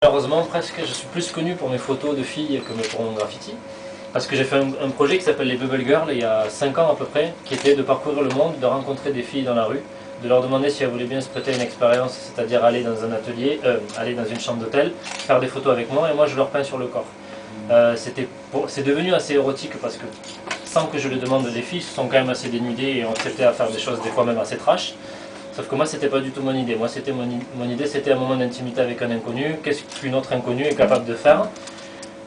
Malheureusement, presque, je suis plus connu pour mes photos de filles que pour mon graffiti. Parce que j'ai fait un projet qui s'appelle les Bubble Girls il y a 5 ans à peu près, qui était de parcourir le monde, de rencontrer des filles dans la rue, de leur demander si elles voulaient bien se prêter à une expérience, c'est-à-dire aller dans un atelier, aller dans une chambre d'hôtel, faire des photos avec moi et moi je leur peins sur le corps. C'est devenu assez érotique parce que, sans que je le demande, les filles se sont quand même assez dénudées et ont accepté à faire des choses des fois même assez trash. Sauf que moi, c'était pas du tout mon idée. Moi, mon idée, c'était un moment d'intimité avec un inconnu. Qu'est-ce qu'une autre inconnue est capable de faire?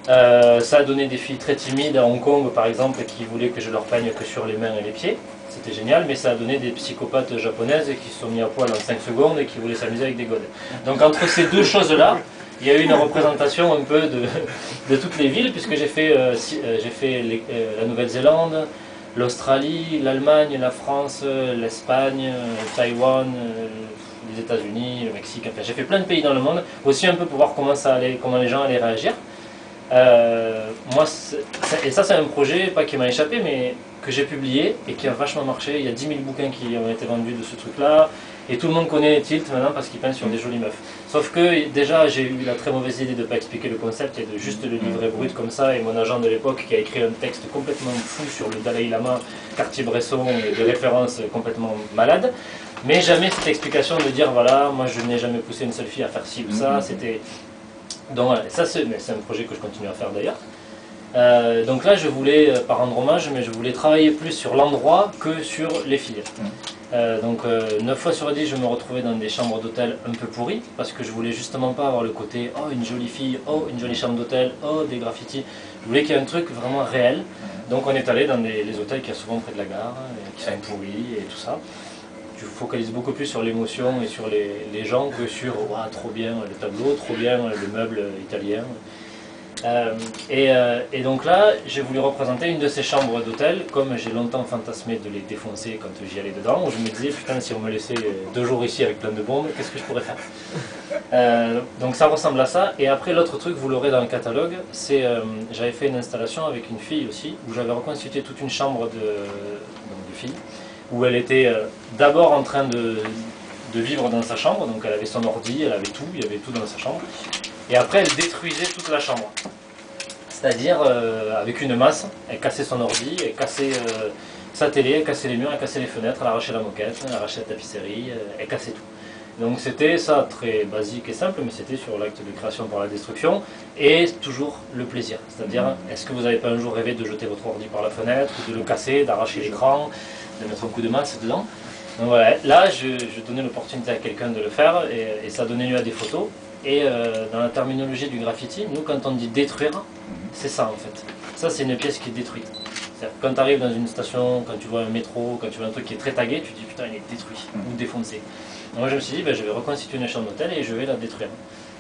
Ça a donné des filles très timides à Hong Kong, par exemple, qui voulaient que je leur peigne que sur les mains et les pieds. C'était génial, mais ça a donné des psychopathes japonaises qui se sont mis à poil en 5 secondes et qui voulaient s'amuser avec des godes. Donc entre ces deux choses-là, il y a eu une représentation un peu de toutes les villes, puisque j'ai fait la Nouvelle-Zélande, l'Australie, l'Allemagne, la France, l'Espagne, Taïwan, les États-Unis, le Mexique, enfin j'ai fait plein de pays dans le monde, aussi un peu pour voir comment ça allait, comment les gens allaient réagir. Et ça c'est un projet, pas qui m'a échappé, mais que j'ai publié et qui a vachement marché. Il y a 10 000 bouquins qui ont été vendus de ce truc-là. Et tout le monde connaît Tilt maintenant parce qu'il peint sur des jolies meufs. Sauf que déjà j'ai eu la très mauvaise idée de ne pas expliquer le concept et de juste le livrer brut comme ça. Et mon agent de l'époque qui a écrit un texte complètement fou sur le Dalai Lama, Cartier-Bresson et des références complètement malades. Mais jamais cette explication de dire voilà, moi je n'ai jamais poussé une seule fille à faire ci ou ça. C'était... Donc voilà, ça c'est un projet que je continue à faire d'ailleurs. Donc là je voulais, pas rendre hommage, mais je voulais travailler plus sur l'endroit que sur les filles. 9 fois sur 10 je me retrouvais dans des chambres d'hôtel un peu pourries, parce que je voulais justement pas avoir le côté oh une jolie fille, oh une jolie chambre d'hôtel, oh des graffitis. Je voulais qu'il y ait un truc vraiment réel. Donc on est allé dans les hôtels qui sont souvent près de la gare, qui sont pourris et tout ça. Tu focalises beaucoup plus sur l'émotion et sur les gens que sur oh, trop bien le tableau, trop bien le meuble italien. Et donc là, j'ai voulu représenter une de ces chambres d'hôtel, comme j'ai longtemps fantasmé de les défoncer quand j'y allais dedans, où je me disais, putain, si on me laissait 2 jours ici avec plein de bombes, qu'est-ce que je pourrais faire? Donc ça ressemble à ça. Et après, l'autre truc, vous l'aurez dans le catalogue, c'est j'avais fait une installation avec une fille aussi, où j'avais reconstitué toute une chambre de filles, où elle était d'abord en train de vivre dans sa chambre, donc elle avait son ordi, elle avait tout, il y avait tout dans sa chambre. Et après, elle détruisait toute la chambre. C'est-à-dire, avec une masse, elle cassait son ordi, elle cassait sa télé, elle cassait les murs, elle cassait les fenêtres, elle arrachait la moquette, elle arrachait la tapisserie, elle cassait tout. Donc c'était ça, très basique et simple, mais c'était sur l'acte de création par la destruction, et toujours le plaisir. C'est-à-dire, est-ce que vous n'avez pas un jour rêvé de jeter votre ordi par la fenêtre, de le casser, d'arracher l'écran, de mettre un coup de masse dedans? Donc voilà, là, je donnais l'opportunité à quelqu'un de le faire, et ça donnait lieu à des photos. Et dans la terminologie du graffiti, nous quand on dit détruire, c'est ça en fait. Ça c'est une pièce qui est détruite. C'est-à-dire quand tu arrives dans une station, quand tu vois un métro, quand tu vois un truc qui est très tagué, tu te dis putain il est détruit ou défoncé. Donc moi je me suis dit je vais reconstituer une chambre d'hôtel et je vais la détruire.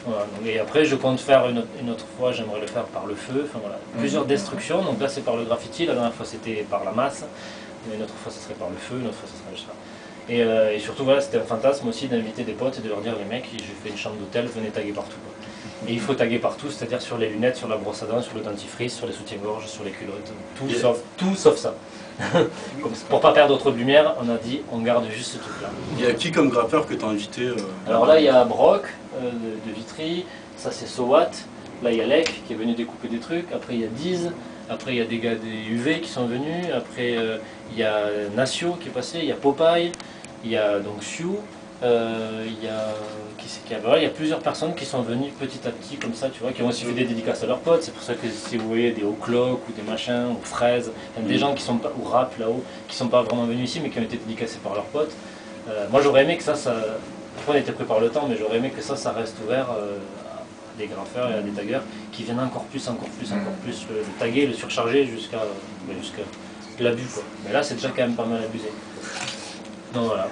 Voilà. Et après je compte faire une autre fois, j'aimerais le faire par le feu, enfin voilà. Plusieurs destructions, donc là c'est par le graffiti, la dernière fois c'était par la masse, une autre fois ce serait par le feu, une autre fois ce serait le chat. Et surtout, voilà, c'était un fantasme aussi d'inviter des potes et de leur dire les mecs, j'ai fait une chambre d'hôtel, venez taguer partout. Quoi. Et il faut taguer partout, c'est-à-dire sur les lunettes, sur la brosse à dents, sur le dentifrice, sur les soutiens-gorge, sur les culottes, tout sauf ça. Pour pas perdre trop de lumière, on a dit on garde juste ce truc-là. Il y a qui comme grappeur que tu as invité Alors là, il y a Brock de Vitry, ça c'est Sowat, là il y a Lek qui est venu découper des trucs, après il y a Diz. Après il y a des gars des UV qui sont venus, après il y a Nacio qui est passé, il y a Popeye, il y a donc Siu, il y a plusieurs personnes qui sont venues petit à petit comme ça, tu vois, qui ont aussi fait des dédicaces à leurs potes. C'est pour ça que si vous voyez des O'Clock ou des machins, ou Fraises, des gens qui sont pas, ou Rap là-haut, qui sont pas vraiment venus ici mais qui ont été dédicacés par leurs potes. Moi j'aurais aimé que ça, on était pris par le temps, mais j'aurais aimé que ça reste ouvert à des graffeurs et à des taggeurs qui viennent encore plus le taguer, le surcharger jusqu'à l'abus quoi. Mais là c'est déjà quand même pas mal abusé. Donc voilà.